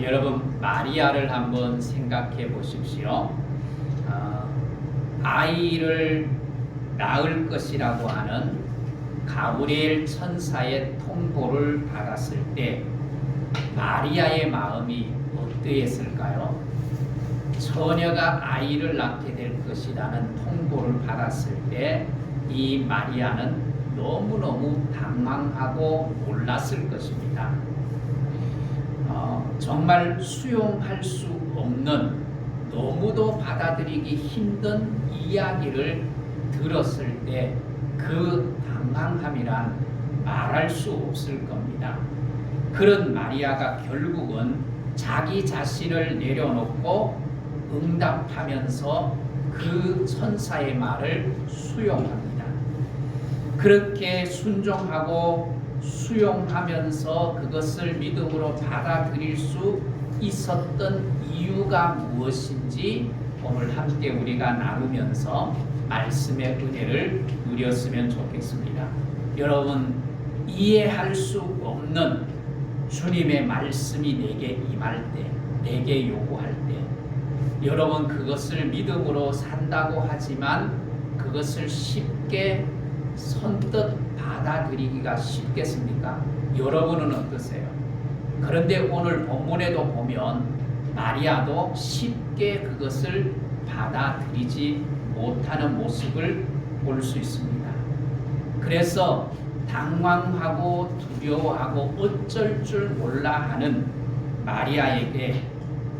여러분 마리아를 한번 생각해 보십시오. 아이를 낳을 것이라고 하는 가브리엘 천사의 통보를 받았을 때 마리아의 마음이 어떠했을까요? 처녀가 아이를 낳게 될 것이라는 통보를 받았을 때 이 마리아는 너무너무 당황하고 놀랐을 것입니다. 정말 수용할 수 없는, 너무도 받아들이기 힘든 이야기를 들었을 때 그 당황함이란 말할 수 없을 겁니다. 그런 마리아가 결국은 자기 자신을 내려놓고 응답하면서 그 천사의 말을 수용합니다. 그렇게 순종하고 수용하면서 그것을 믿음으로 받아들일 수 있었던 이유가 무엇인지 오늘 함께 우리가 나누면서 말씀의 은혜를 누렸으면 좋겠습니다. 여러분, 이해할 수 없는 주님의 말씀이 내게 임할 때, 내게 요구할 때, 여러분 그것을 믿음으로 산다고 하지만 그것을 쉽게 선뜻 받아들이기가 쉽겠습니까? 여러분은 어떠세요? 그런데 오늘 본문에도 보면 마리아도 쉽게 그것을 받아들이지 못하는 모습을 볼 수 있습니다. 그래서 당황하고 두려워하고 어쩔 줄 몰라 하는 마리아에게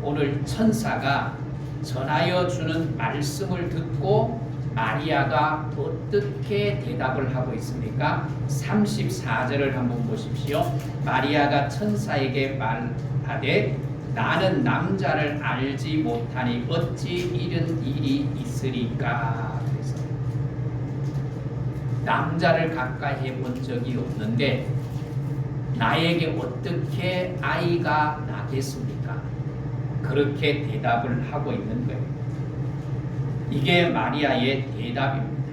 오늘 천사가 전하여 주는 말씀을 듣고 마리아가 어떻게 대답을 하고 있습니까? 34절을 한번 보십시오. 마리아가 천사에게 말하되 나는 남자를 알지 못하니 어찌 이런 일이 있으리까. 그래서 남자를 가까이 해본 적이 없는데 나에게 어떻게 아이가 나겠습니까? 그렇게 대답을 하고 있는 거예요. 이게 마리아의 대답입니다.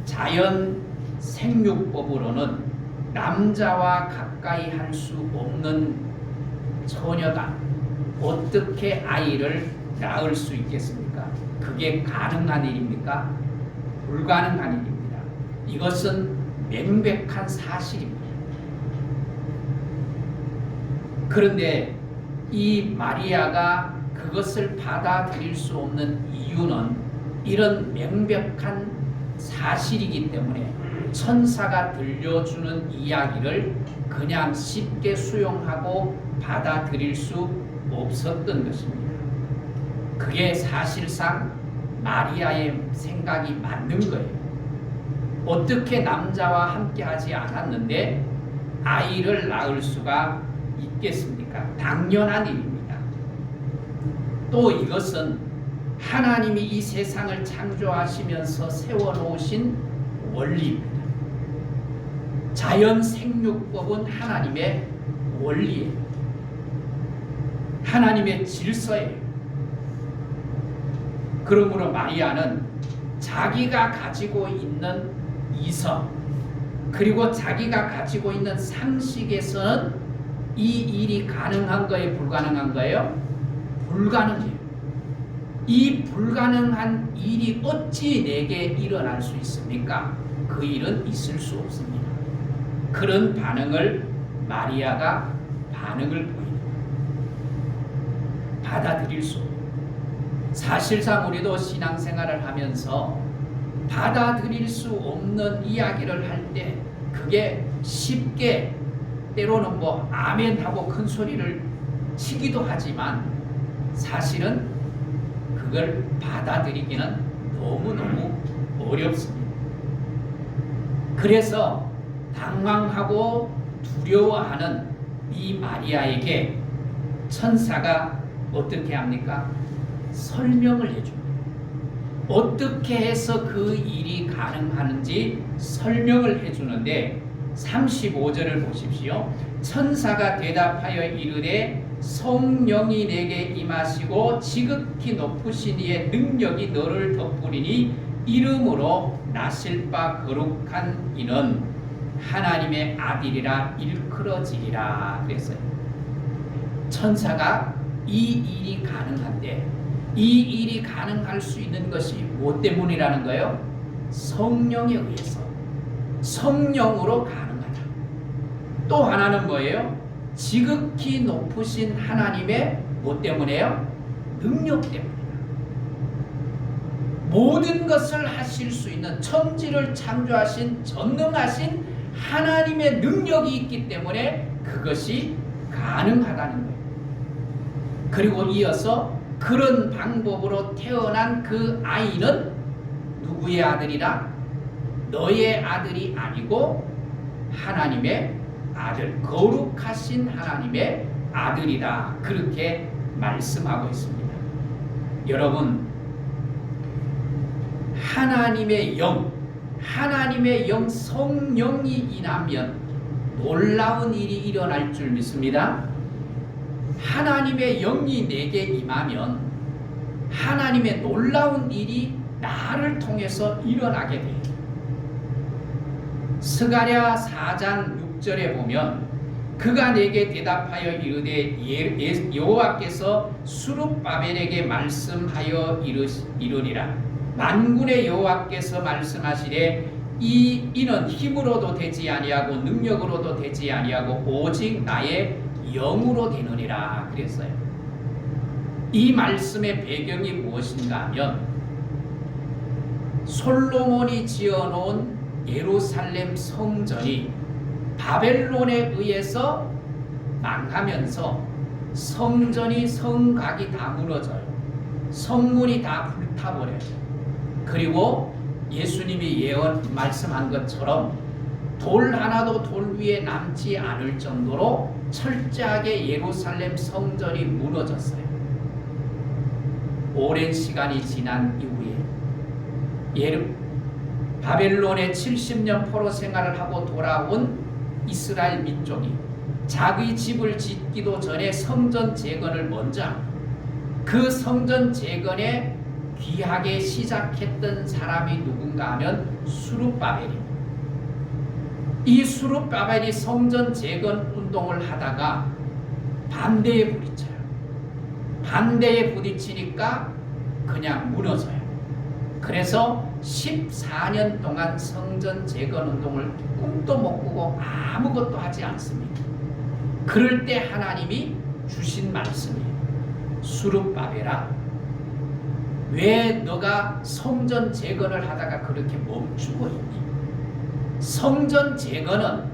자연 생육법으로는 남자와 가까이 할 수 없는 처녀가 어떻게 아이를 낳을 수 있겠습니까? 그게 가능한 일입니까? 불가능한 일입니다. 이것은 명백한 사실입니다. 그런데 이 마리아가 그것을 받아들일 수 없는 이유는 이런 명백한 사실이기 때문에 천사가 들려주는 이야기를 그냥 쉽게 수용하고 받아들일 수 없었던 것입니다. 그게 사실상 마리아의 생각이 맞는 거예요. 어떻게 남자와 함께 하지 않았는데 아이를 낳을 수가 있겠습니까? 당연한 일입니다. 또 이것은 하나님이 이 세상을 창조하시면서 세워놓으신 원리입니다. 자연 생육법은 하나님의 원리예요. 하나님의 질서예요. 그러므로 마리아는 자기가 가지고 있는 이성 그리고 자기가 가지고 있는 상식에서는 이 일이 가능한 거예요? 불가능한 거예요? 불가능해요. 이 불가능한 일이 어찌 내게 일어날 수 있습니까? 그 일은 있을 수 없습니다. 그런 반응을 마리아가 보입니다. 받아들일 수 없습니다. 사실상 우리도 신앙생활을 하면서 받아들일 수 없는 이야기를 할 때 그게 쉽게 때로는 아멘 하고 큰 소리를 치기도 하지만 사실은 그걸 받아들이기는 너무너무 어렵습니다. 그래서 당황하고 두려워하는 이 마리아에게 천사가 어떻게 합니까? 설명을 해줍니다. 어떻게 해서 그 일이 가능하는지 설명을 해주는데 35절을 보십시오. 천사가 대답하여 이르되 성령이 내게 임하시고 지극히 높으신 이의 능력이 너를 덮으리니 이름으로 나실 바 거룩한 이는 하나님의 아들이라 일컬어지리라 그랬어요. 천사가 이 일이 가능한데 이 일이 가능할 수 있는 것이 뭐 때문이라는 거예요? 성령에 의해서, 성령으로 가능하다. 또 하나는 뭐예요? 지극히 높으신 하나님의 뭐 때문에요? 능력 때문이다. 모든 것을 하실 수 있는 천지를 창조하신 전능하신 하나님의 능력이 있기 때문에 그것이 가능하다는 거예요. 그리고 이어서 그런 방법으로 태어난 그 아이는 누구의 아들이라? 너의 아들이 아니고 하나님의 아들, 거룩하신 하나님의 아들이다. 그렇게 말씀하고 있습니다. 여러분, 하나님의 영 성령이 임하면 놀라운 일이 일어날 줄 믿습니다. 하나님의 영이 내게 임하면 하나님의 놀라운 일이 나를 통해서 일어나게 돼요. 스가랴 4장 6절에 보면 그가 내게 대답하여 이르되 여호와께서 수룹바벨에게 말씀하여 이르니라. 만군의 여호와께서 말씀하시되 이는 힘으로도 되지 아니하고 능력으로도 되지 아니하고 오직 나의 영으로 되느니라 그랬어요. 이 말씀의 배경이 무엇인가 하면 솔로몬이 지어놓은 예루살렘 성전이 바벨론에 의해서 망하면서 성전이 성곽이 다 무너져요. 성문이 다 불타버려요. 그리고 예수님이 말씀한 것처럼 돌 하나도 돌 위에 남지 않을 정도로 철저하게 예루살렘 성전이 무너졌어요. 오랜 시간이 지난 이후에 바벨론에 70년 포로 생활을 하고 돌아온 이스라엘 민족이 자기 집을 짓기도 전에 성전 재건을 먼저 합니다. 그 성전 재건에 귀하게 시작했던 사람이 누군가 하면 수룹바벨입니다. 이 수룹바벨이 성전 재건 운동을 하다가 반대에 부딪혀요. 반대에 부딪히니까 그냥 무너져요. 그래서 14년 동안 성전 재건 운동을 꿈도 못 꾸고 아무것도 하지 않습니다. 그럴 때 하나님이 주신 말씀이에요. 수룹바벨아, 왜 너가 성전 재건을 하다가 그렇게 멈추고 있니? 성전 재건은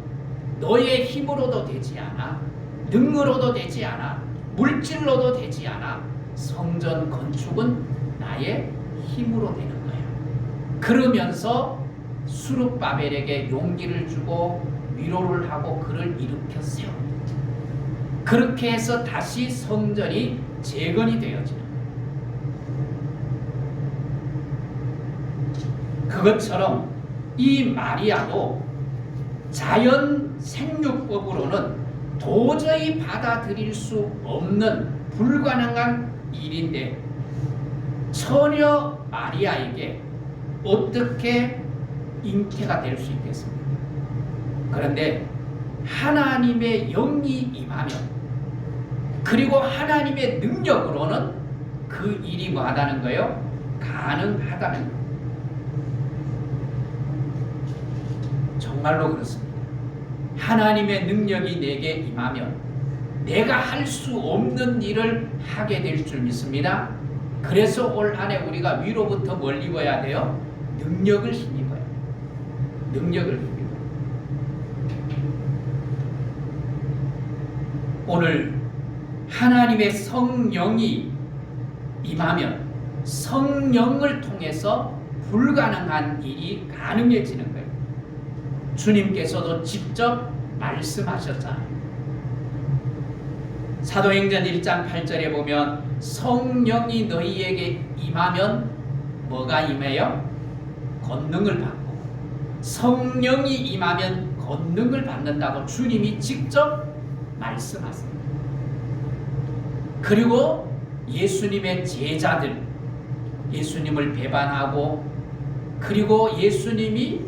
너의 힘으로도 되지 않아, 능으로도 되지 않아, 물질로도 되지 않아. 성전 건축은 나의 힘으로 되는 거야. 그러면서 수룹바벨에게 용기를 주고 위로를 하고 그를 일으켜 세웁니다. 그렇게 해서 다시 성전이 재건이 되어지는 거예요. 그것처럼 이 마리아도 자연 생육법으로는 도저히 받아들일 수 없는 불가능한 일인데 처녀 마리아에게 어떻게 잉태가 될 수 있겠습니까? 그런데 하나님의 영이 임하면, 그리고 하나님의 능력으로는 그 일이 뭐하다는 거예요? 가능하다는 거예요. 정말로 그렇습니다. 하나님의 능력이 내게 임하면 내가 할 수 없는 일을 하게 될 줄 믿습니다. 그래서 올 한 해 우리가 위로부터 뭘 입어야 돼요? 능력을 힘입어야 돼요. 능력을 힘입어요. 오늘 하나님의 성령이 임하면 성령을 통해서 불가능한 일이 가능해지는 거예요. 주님께서도 직접 말씀하셨잖아요. 사도행전 1장 8절에 보면 성령이 너희에게 임하면 뭐가 임해요? 권능을 받고, 성령이 임하면 권능을 받는다고 주님이 직접 말씀하세요. 그리고 예수님의 제자들, 예수님을 배반하고 그리고 예수님이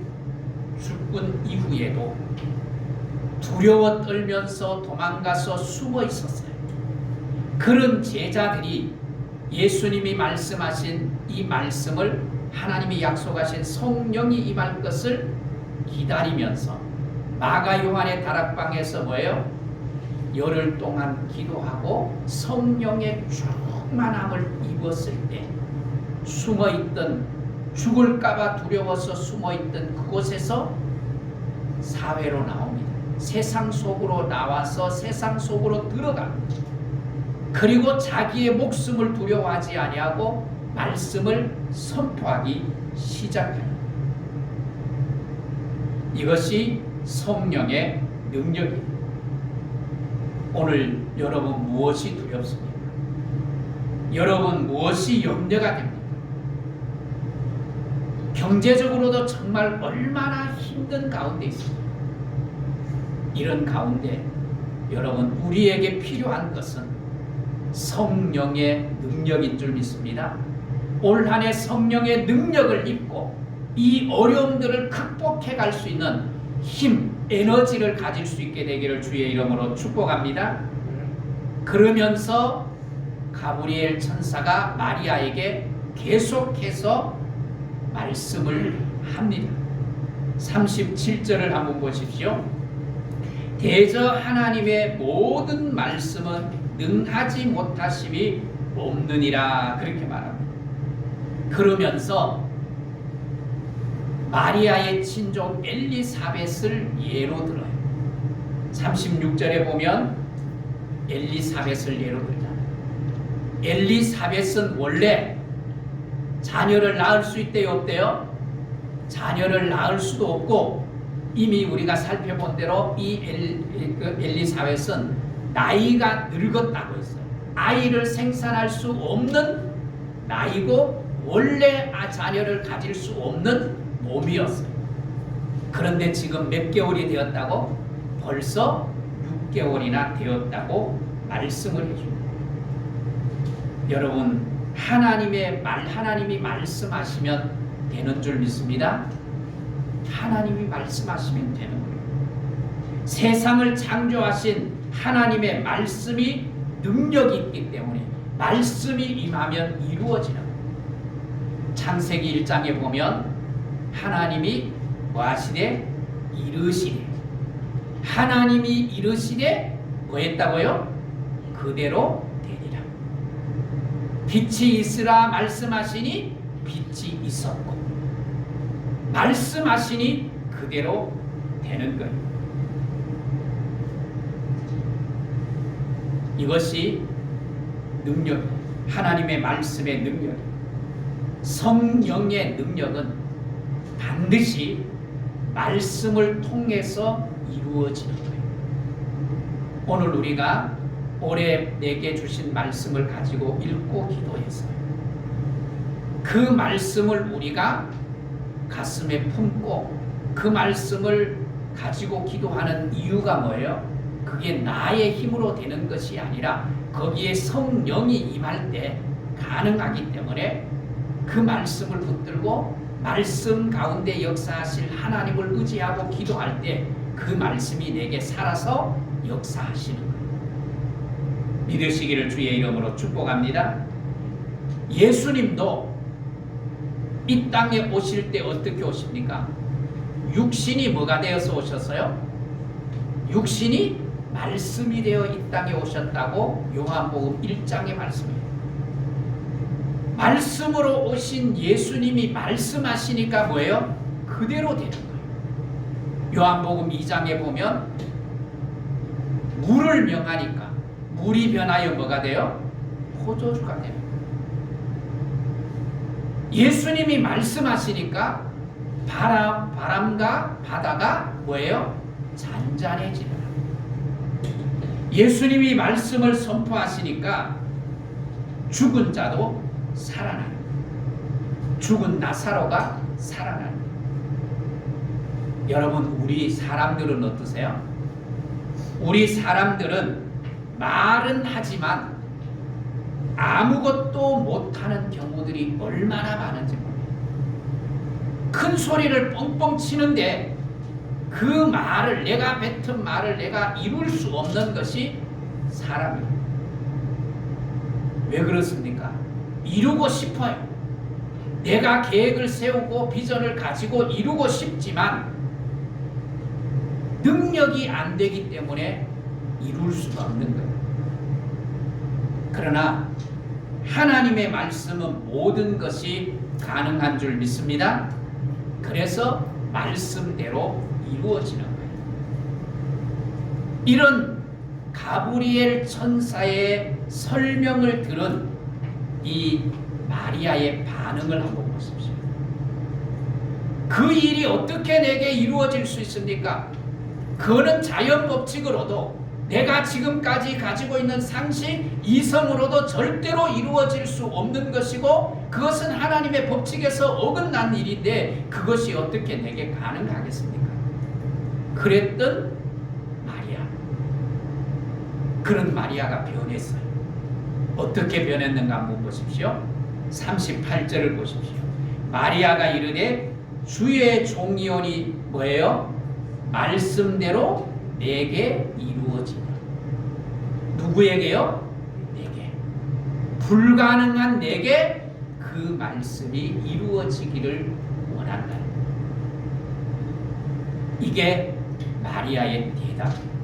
죽은 이후에도 두려워 떨면서 도망가서 숨어 있었어요. 그런 제자들이 예수님이 말씀하신 이 말씀을, 하나님이 약속하신 성령이 임할 것을 기다리면서 마가 요한의 다락방에서 뭐예요? 열흘 동안 기도하고 성령의 충만함을 입었을 때 숨어있던, 죽을까봐 두려워서 숨어있던 그곳에서 사회로 나옵니다. 세상 속으로 나와서 세상 속으로 들어갑니다. 그리고 자기의 목숨을 두려워하지 아니하고 말씀을 선포하기 시작합니다. 이것이 성령의 능력입니다. 오늘 여러분 무엇이 두렵습니까? 여러분 무엇이 염려가 됩니까? 경제적으로도 정말 얼마나 힘든 가운데 있습니다. 이런 가운데 여러분, 우리에게 필요한 것은 성령의 능력인 줄 믿습니다. 올 한 해 성령의 능력을 입고 이 어려움들을 극복해 갈 수 있는 힘, 에너지를 가질 수 있게 되기를 주의 이름으로 축복합니다. 그러면서 가브리엘 천사가 마리아에게 계속해서 말씀을 합니다. 37절을 한번 보십시오. 대저 하나님의 모든 말씀은 능하지 못하심이 없느니라, 그렇게 말합니다. 그러면서 마리아의 친족 엘리사벳을 예로 들어요. 36절에 보면 엘리사벳을 예로 들잖아요. 엘리사벳은 원래 자녀를 낳을 수 있대요, 없대요? 자녀를 낳을 수도 없고, 이미 우리가 살펴본 대로 이 엘리사벳은 나이가 늙었다고 했어요. 아이를 생산할 수 없는 나이고 원래 자녀를 가질 수 없는 몸이었어요. 그런데 지금 몇 개월이 되었다고? 벌써 6개월이나 되었다고 말씀을 해줍니다. 여러분, 하나님이 말씀하시면 되는 줄 믿습니다. 하나님이 말씀하시면 되는 거예요. 세상을 창조하신 하나님의 말씀이 능력이 있기 때문에 말씀이 임하면 이루어지는 거예요. 창세기 1장에 보면 하나님이 뭐하시되? 이르시되. 하나님이 이르시되 뭐 했다고요? 그대로 되리라. 빛이 있으라 말씀하시니 빛이 있었고, 말씀하시니 그대로 되는 거예요. 이것이 능력, 하나님의 말씀의 능력, 성령의 능력은 반드시 말씀을 통해서 이루어지는 거예요. 오늘 우리가 올해 내게 주신 말씀을 가지고 읽고 기도했어요. 그 말씀을 우리가 가슴에 품고 그 말씀을 가지고 기도하는 이유가 뭐예요? 그게 나의 힘으로 되는 것이 아니라 거기에 성령이 임할 때 가능하기 때문에 그 말씀을 붙들고 말씀 가운데 역사하실 하나님을 의지하고 기도할 때 그 말씀이 내게 살아서 역사하시는 거예요. 믿으시기를 주의 이름으로 축복합니다. 예수님도 이 땅에 오실 때 어떻게 오십니까? 육신이 뭐가 되어서 오셨어요? 육신이 말씀이 되어 이 땅에 오셨다고 요한복음 1장에 말씀해요. 말씀으로 오신 예수님이 말씀하시니까 뭐예요? 그대로 되는 거예요. 요한복음 2장에 보면 물을 명하니까 물이 변하여 뭐가 돼요? 포도주가 돼요. 예수님이 말씀하시니까 바람과 바다가 뭐예요? 잔잔해지더라. 예수님이 말씀을 선포하시니까 죽은 자도 살아나는, 죽은 나사로가 살아나는. 여러분, 우리 사람들은 어떠세요? 우리 사람들은 말은 하지만 아무것도 못하는 경우들이 얼마나 많은지 몰라요. 큰 소리를 뻥뻥 치는데 그 말을 내가 뱉은 말을 내가 이룰 수 없는 것이 사람이에요. 왜 그렇습니까? 이루고 싶어요. 내가 계획을 세우고 비전을 가지고 이루고 싶지만 능력이 안 되기 때문에 이룰 수가 없는 거예요. 그러나 하나님의 말씀은 모든 것이 가능한 줄 믿습니다. 그래서 말씀대로 이루어지는 거예요. 이런 가브리엘 천사의 설명을 들은 이 마리아의 반응을 한번 보십시오. 그 일이 어떻게 내게 이루어질 수 있습니까? 그거는 자연 법칙으로도 내가 지금까지 가지고 있는 상식, 이성으로도 절대로 이루어질 수 없는 것이고 그것은 하나님의 법칙에서 어긋난 일인데 그것이 어떻게 내게 가능하겠습니까? 그랬던 마리아. 그런 마리아가 변했어요. 어떻게 변했는가 한번 보십시오. 38절을 보십시오. 마리아가 이르되 주의 종이오니 뭐예요? 말씀대로 내게 이루어지라. 누구에게요? 내게. 불가능한 내게 그 말씀이 이루어지기를 원한다. 이게 마리아의 대답입니다.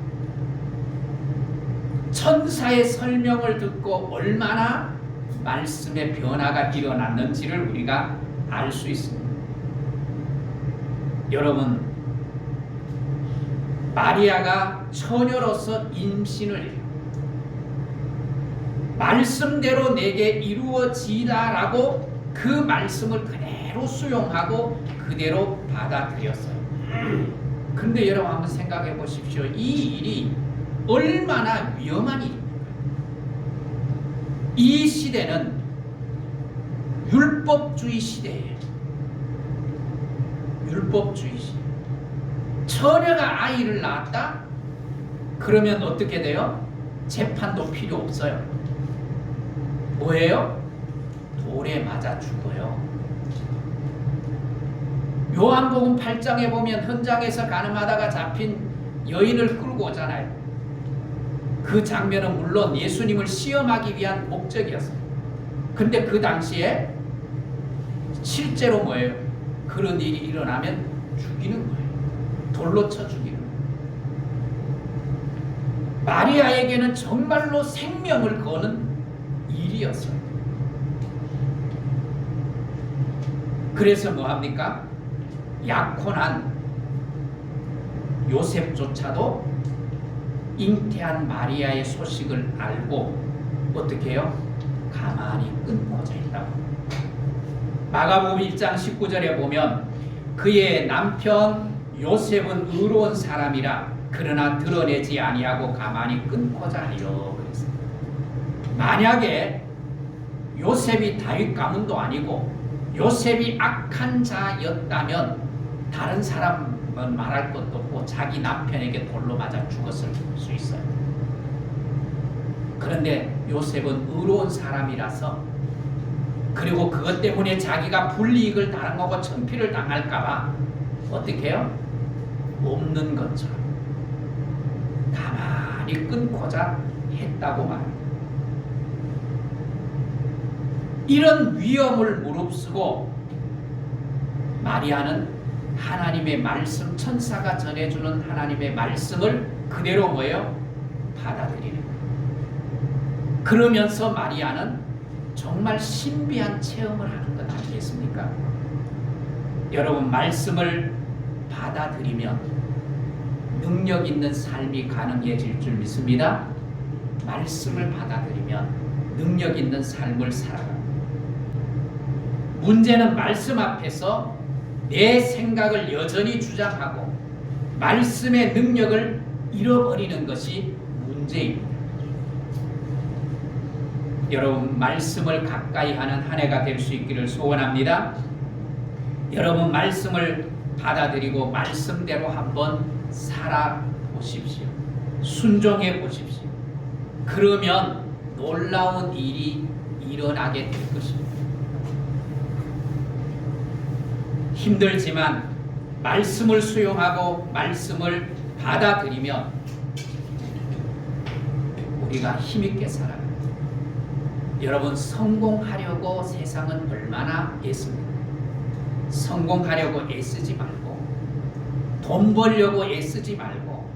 천사의 설명을 듣고 얼마나 말씀의 변화가 일어났는지를 우리가 알 수 있습니다. 여러분, 마리아가 처녀로서 임신을 해요. 말씀대로 내게 이루어지라라고 그 말씀을 그대로 수용하고 그대로 받아들였어요. 근데 여러분 한번 생각해 보십시오. 이 일이 얼마나 위험한 일입니까? 이 시대는 율법주의 시대예요. 율법주의 시대. 처녀가 아이를 낳았다? 그러면 어떻게 돼요? 재판도 필요 없어요. 뭐예요? 돌에 맞아 죽어요. 요한복음 8장에 보면 현장에서 가늠하다가 잡힌 여인을 끌고 오잖아요. 그 장면은 물론 예수님을 시험하기 위한 목적이었어요. 근데 그 당시에 실제로 뭐예요? 그런 일이 일어나면 죽이는 거예요. 돌로 쳐 죽이는 거예요. 마리아에게는 정말로 생명을 거는 일이었어요. 그래서 뭐합니까? 약혼한 요셉조차도 잉태한 마리아의 소식을 알고 어떻게 해요? 가만히 끊고자 했다고. 마가복음 1장 19절에 보면 그의 남편 요셉은 의로운 사람이라 그러나 드러내지 아니하고 가만히 끊고자 하여 그랬어요. 만약에 요셉이 다윗 가문도 아니고 요셉이 악한 자였다면 다른 사람은 말할 것도 없고 자기 남편에게 돌로 맞아 죽었을 수 있어요. 그런데 요셉은 의로운 사람이라서 그리고 그것 때문에 자기가 불이익을 당하고 천피를 당할까봐 어떻게 해요? 없는 것처럼 가만히 끊고자 했다고 말합니다. 이런 위험을 무릅쓰고 마리아는 하나님의 말씀, 천사가 전해주는 하나님의 말씀을 그대로 뭐예요? 받아들이는 거예요. 그러면서 마리아는 정말 신비한 체험을 하는 것 아니겠습니까? 여러분, 말씀을 받아들이면 능력 있는 삶이 가능해질 줄 믿습니다. 말씀을 받아들이면 능력 있는 삶을 살아갑니다. 문제는 말씀 앞에서 내 생각을 여전히 주장하고 말씀의 능력을 잃어버리는 것이 문제입니다. 여러분, 말씀을 가까이 하는 한 해가 될 수 있기를 소원합니다. 여러분, 말씀을 받아들이고 말씀대로 한번 살아보십시오. 순종해 보십시오. 그러면 놀라운 일이 일어나게 될 것입니다. 힘들지만 말씀을 수용하고 말씀을 받아들이면 우리가 힘있게 살아요. 여러분, 성공하려고 세상은 얼마나 애씁니까? 성공하려고 애쓰지 말고, 돈 벌려고 애쓰지 말고,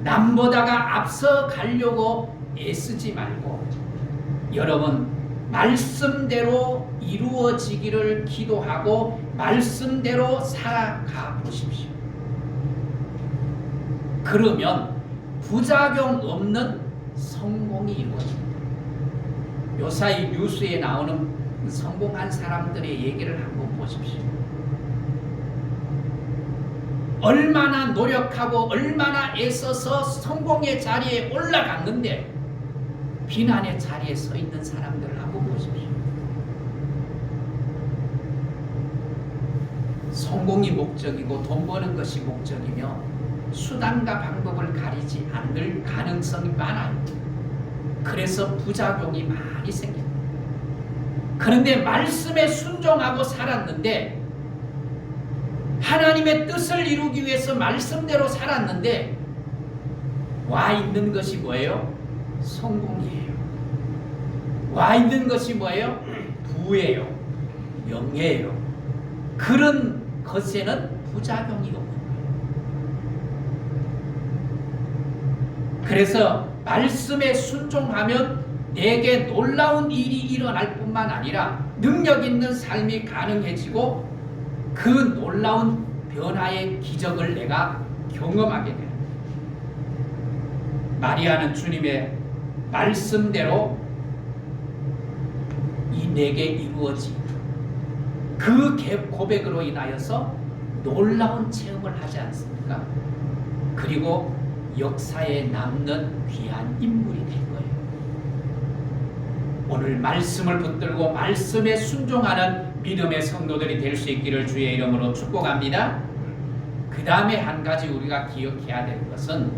남보다가 앞서 가려고 애쓰지 말고, 여러분 말씀대로 이루어지기를 기도하고 말씀대로 살아가 보십시오. 그러면 부작용 없는 성공이 이루어집니다. 요사이 뉴스에 나오는 성공한 사람들의 얘기를 한번 보십시오. 얼마나 노력하고 얼마나 애써서 성공의 자리에 올라갔는데 비난의 자리에 서 있는 사람들을 한번 보십시오. 성공이 목적이고 돈 버는 것이 목적이며 수단과 방법을 가리지 않을 가능성이 많아요. 그래서 부작용이 많이 생깁니다. 그런데 말씀에 순종하고 살았는데, 하나님의 뜻을 이루기 위해서 말씀대로 살았는데 와 있는 것이 뭐예요? 성공이에요. 와 있는 것이 뭐예요? 부예요. 명예예요. 그런 것에는 부작용이 없는 거예요. 그래서 말씀에 순종하면 내게 놀라운 일이 일어날 뿐만 아니라 능력 있는 삶이 가능해지고 그 놀라운 변화의 기적을 내가 경험하게 돼요. 마리아는 주님의 말씀대로 이 내게 이루어진 그 고백으로 인하여서 놀라운 체험을 하지 않습니까? 그리고 역사에 남는 귀한 인물이 된 거예요. 오늘 말씀을 붙들고 말씀에 순종하는 믿음의 성도들이 될 수 있기를 주의 이름으로 축복합니다. 그 다음에 한 가지 우리가 기억해야 될 것은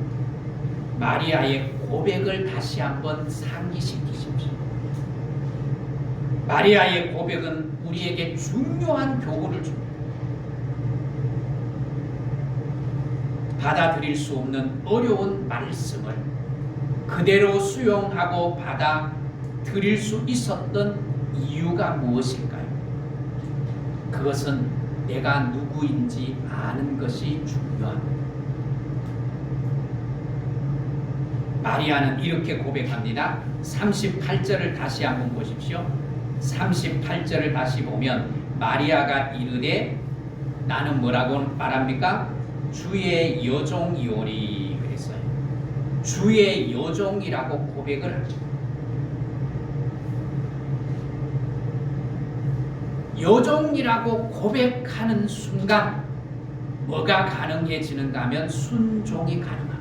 마리아의 고백을 다시 한번 상기시키십시오. 마리아의 고백은 우리에게 중요한 교훈을 줍니다. 받아들일 수 없는 어려운 말씀을 그대로 수용하고 받아들일 수 있었던 이유가 무엇일까요? 그것은 내가 누구인지 아는 것이 중요합니다. 마리아는 이렇게 고백합니다. 38절을 다시 한번 보십시오. 38절을 다시 보면 마리아가 이르되 나는 뭐라고 말합니까? 주의 여종이오리 그랬어요. 주의 여종이라고 고백을 하죠. 여종이라고 고백하는 순간 뭐가 가능해지는가 하면 순종이 가능합니다.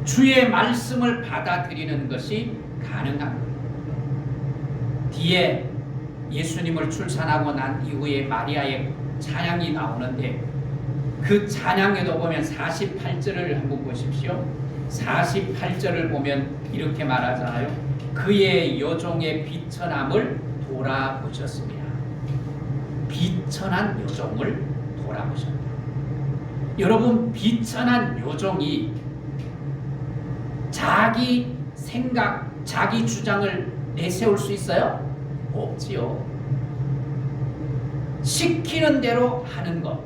주의 말씀을 받아들이는 것이 가능합니다. 뒤에 예수님을 출산하고 난 이후에 마리아의 찬양이 나오는데 그 찬양에도 보면 48절을 한번 보십시오. 48절을 보면 이렇게 말하잖아요. 그의 여종의 비천함을 돌아보셨습니다. 비천한 여종을 돌아보셨다. 여러분, 비천한 여종이 자기 생각, 자기 주장을 내세울 수 있어요? 없지요. 시키는 대로 하는 것,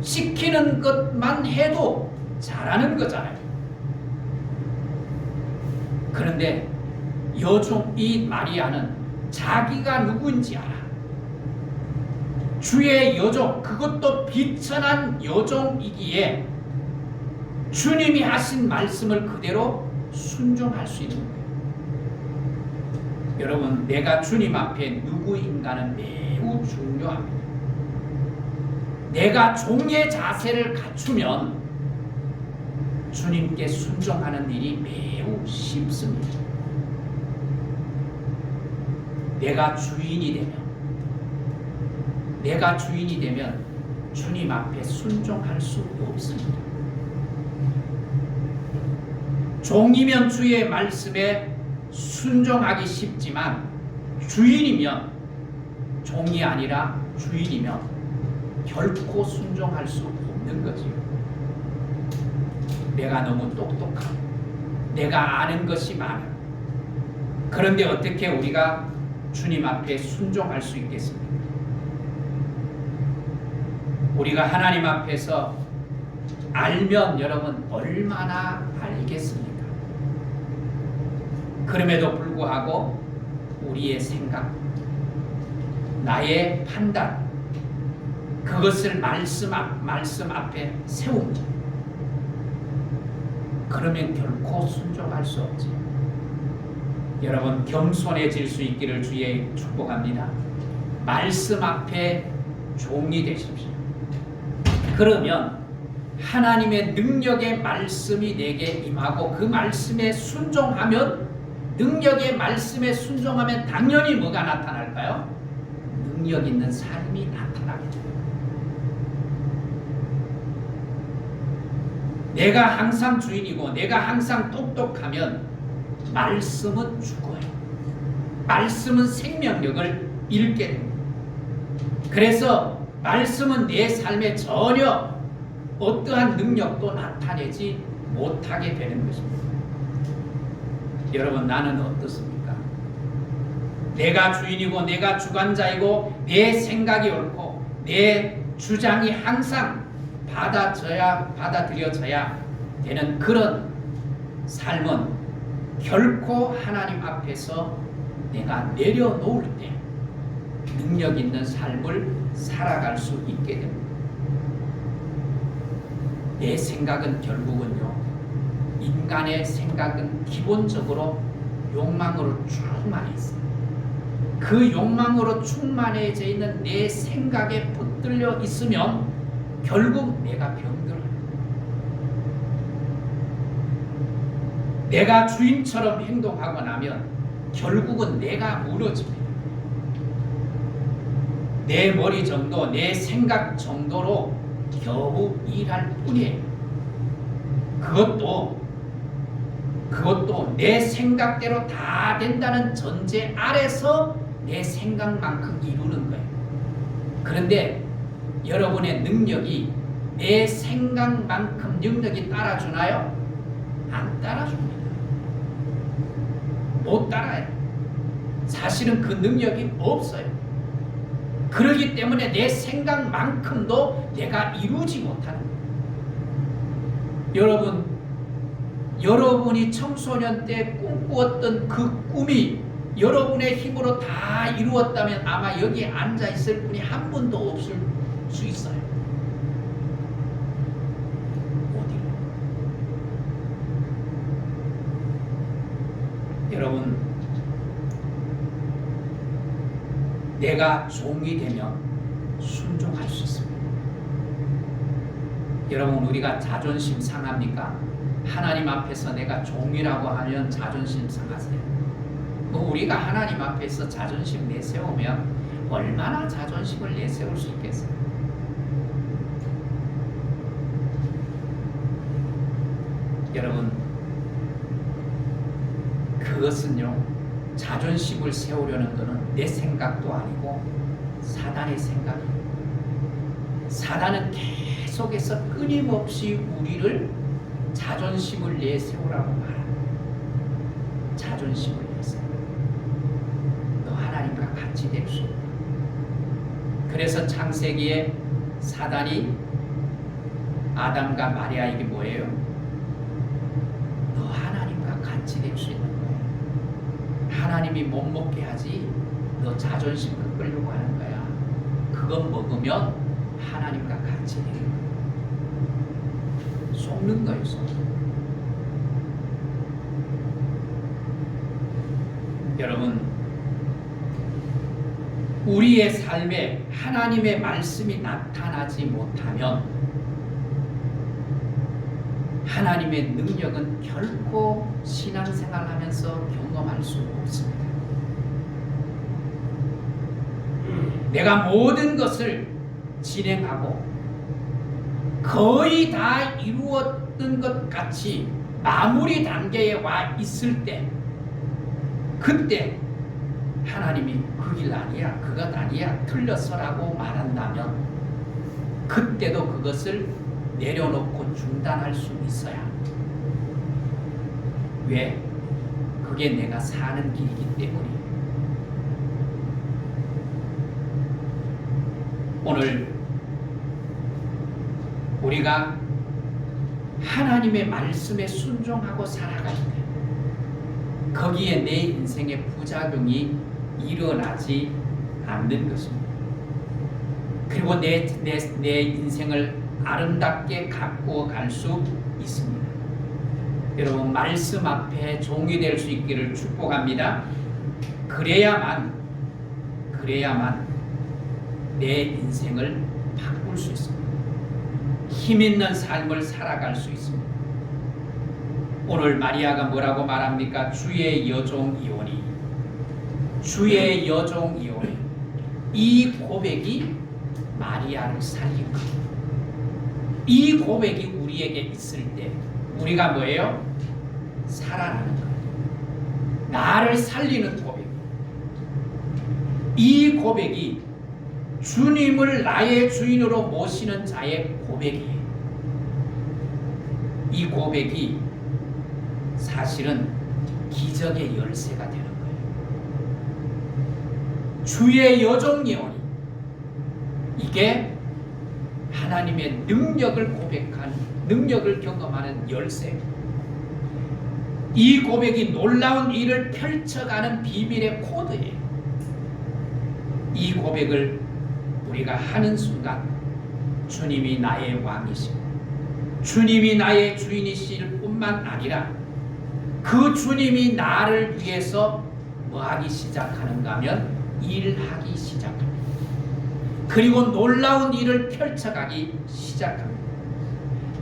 시키는 것만 해도 잘하는 거잖아요. 그런데 여종 이 마리아는 자기가 누구인지 알아. 주의 여종, 그것도 비천한 여종이기에 주님이 하신 말씀을 그대로 순종할 수 있는 거예요. 여러분, 내가 주님 앞에 누구인가는 매우 중요합니다. 내가 종의 자세를 갖추면 주님께 순종하는 일이 매우 쉽습니다. 내가 주인이 되면 주님 앞에 순종할 수 없습니다. 종이면 주의 말씀에 순종하기 쉽지만 주인이면, 종이 아니라 주인이면 결코 순종할 수 없는 거지요. 내가 너무 똑똑하고 내가 아는 것이 많아. 그런데 어떻게 우리가 주님 앞에 순종할 수 있겠습니까? 우리가 하나님 앞에서 알면 여러분 얼마나 알겠습니까? 그럼에도 불구하고 우리의 생각, 나의 판단, 그것을 말씀 앞에 세웁니다. 그러면 결코 순종할 수 없지. 여러분 겸손해질 수 있기를 주의 축복합니다. 말씀 앞에 종이 되십시오. 그러면 하나님의 능력의 말씀이 내게 임하고 그 말씀에 순종하면, 능력의 말씀에 순종하면 당연히 뭐가 나타날까요? 능력 있는 삶이 나타나게 돼요. 내가 항상 주인이고 내가 항상 똑똑하면 말씀은 죽어요. 말씀은 생명력을 잃게 됩니다. 그래서 말씀은 내 삶에 전혀 어떠한 능력도 나타내지 못하게 되는 것입니다. 여러분 나는 어떻습니까? 내가 주인이고 내가 주관자이고 내 생각이 옳고 내 주장이 항상 받아들여져야 되는 그런 삶은 결코 하나님 앞에서 내가 내려놓을 때 능력 있는 삶을 살아갈 수 있게 됩니다. 내 생각은 결국은요, 인간의 생각은 기본적으로 욕망으로 충만해 있어요. 그 욕망으로 충만해져 있는 내 생각에 붙들려 있으면 결국 내가 병들어요. 내가 주인처럼 행동하고 나면 결국은 내가 무너집니다. 내 머리 정도, 내 생각 정도로 겨우 일할 뿐이에요. 그것도 내 생각대로 다 된다는 전제 아래서 내 생각만큼 이루는 거예요. 그런데 여러분의 능력이 내 생각만큼 능력이 따라주나요? 안 따라줍니다. 못 따라요. 사실은 그 능력이 없어요. 그렇기 때문에 내 생각만큼도 내가 이루지 못하는 거예요. 여러분이 청소년 때 꿈꾸었던 그 꿈이 여러분의 힘으로 다 이루었다면 아마 여기에 앉아 있을 분이 한 분도 없을 수 있어요. 어디로? 여러분, 내가 종이 되면 순종할 수 있습니다. 여러분, 우리가 자존심 상합니까? 하나님 앞에서 내가 종이라고 하면 자존심 상하세요. 우리가 하나님 앞에서 자존심 내세우면 얼마나 자존심을 내세울 수 있겠어요? 여러분, 그것은요, 자존심을 세우려는 것은 내 생각도 아니고 사단의 생각이에요. 사단은 계속해서 끊임없이 우리를 자존심을 내세우라고 말합니다. 자존심을 내세워. 너 하나님과 같이 될 수 있다. 그래서 창세기에 사단이 아담과 마리아에게 뭐예요? 너 하나님과 같이 될 수 있는 거야. 하나님이 못 먹게 하지 너 자존심 꺾으려고 하는 거야. 그건 먹으면 하나님과 같이 되는 거야. 속는 거예요. 여러분, 우리의 삶에 하나님의 말씀이 나타나지 못하면 하나님의 능력은 결코 신앙생활하면서 경험할 수 없습니다. 내가 모든 것을 진행하고 거의 다 이루었던 것 같이 마무리 단계에 와 있을 때, 그때 하나님이 그 길 아니야, 그것 아니야, 틀렸어라고 말한다면 그때도 그것을 내려놓고 중단할 수 있어야. 왜? 그게 내가 사는 길이기 때문이에요. 오늘 우리가 하나님의 말씀에 순종하고 살아갈 때 거기에 내 인생의 부작용이 일어나지 않는 것입니다. 그리고 내 인생을 아름답게 가꾸어 갈 수 있습니다. 여러분, 말씀 앞에 종이 될 수 있기를 축복합니다. 그래야만 내 인생을 바꿀 수 있습니다. 힘 있는 삶을 살아갈 수 있습니다. 오늘 마리아가 뭐라고 말합니까? 주의 여종 이오니, 주의 여종 이오니. 이 고백이 마리아를 살린 거예요. 이 고백이 우리에게 있을 때 우리가 뭐예요? 살아나는 거예요. 나를 살리는 고백. 이 고백이 주님을 나의 주인으로 모시는 자의 고백이에요. 이 고백이 사실은 기적의 열쇠가 되는 거예요. 주의 여종이오니, 이게 하나님의 능력을 고백한, 능력을 경험하는 열쇠입니다. 이 고백이 놀라운 일을 펼쳐가는 비밀의 코드예요. 이 고백을 우리가 하는 순간 주님이 나의 왕이시고 주님이 나의 주인이실 뿐만 아니라 그 주님이 나를 위해서 뭐하기 시작하는가 하면 일하기 시작합니다. 그리고 놀라운 일을 펼쳐가기 시작합니다.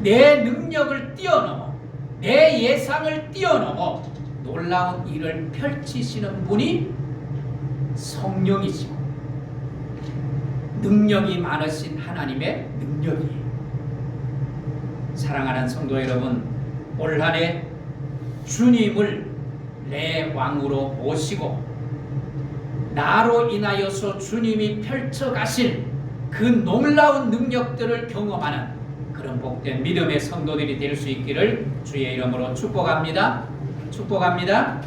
내 능력을 뛰어넘어, 내 예상을 뛰어넘어 놀라운 일을 펼치시는 분이 성령이시고 능력이 많으신 하나님의 능력이에요. 사랑하는 성도 여러분, 올 한 해 주님을 내 왕으로 모시고 나로 인하여서 주님이 펼쳐가실 그 놀라운 능력들을 경험하는 그런 복된 믿음의 성도들이 될 수 있기를 주의 이름으로 축복합니다. 축복합니다.